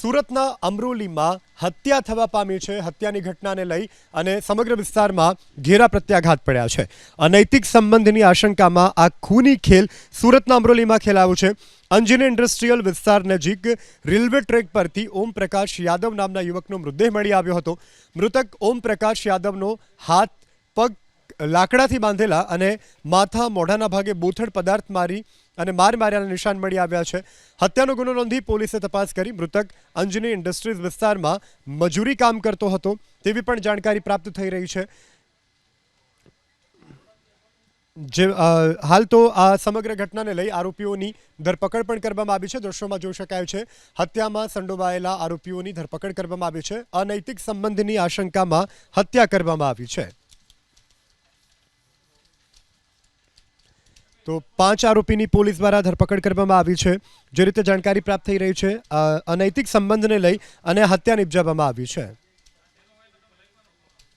સુરતના અમરોલીમાં હત્યા થવા પામી છે। હત્યાની ઘટનાને લઈ અને સમગ્ર વિસ્તારમાં ઘેરા પ્રત્યાઘાત પડ્યા છે। અનૈતિક સંબંધની આશંકામાં આ ખૂની ખેલ સુરતના અમરોલીમાં ખેલાયો છે। અંજની ઇન્ડસ્ટ્રીયલ વિસ્તાર નજીક રેલવે ટ્રેક પરથી ઓમપ્રકાશ યાદવ નામના યુવકનો મૃતદેહ મળી આવ્યો હતો। મૃતક ઓમપ્રકાશ યાદવનો હાથ પગ લાકડાથી બાંધેલા અને માથા મોઢાના ભાગે બોથડ પદાર્થ મારી અને માર્યાના નિશાન મળી આવ્યા છે। હત્યાનો ગુનો નોંધી પોલીસે તપાસ કરી। મૃતક અંજની ઇન્ડસ્ટ્રીઝ વિસ્તારમાં મજૂરી કામ કરતો હતો તેવી પણ જાણકારી પ્રાપ્ત થઈ રહી છે। જે હાલ તો આ સમગ્ર ઘટનાને લઈ આરોપીઓની ધરપકડ પણ કરવામાં આવી છે। દ્રશ્યોમાં જોઈ શકાય છે હત્યામાં સંડોવાયેલા આરોપીઓની ધરપકડ કરવામાં આવી છે। અનૈતિક સંબંધની આશંકામાં હત્યા કરવામાં આવી છે। તો 5 આરોપીની પોલીસ દ્વારા ધરપકડ કરવામાં આવી છે। જે રીતે જાણકારી પ્રાપ્ત થઈ રહી છે અનૈતિક સંબંધને લઈ અને હત્યા નિપજાવવામાં આવી છે।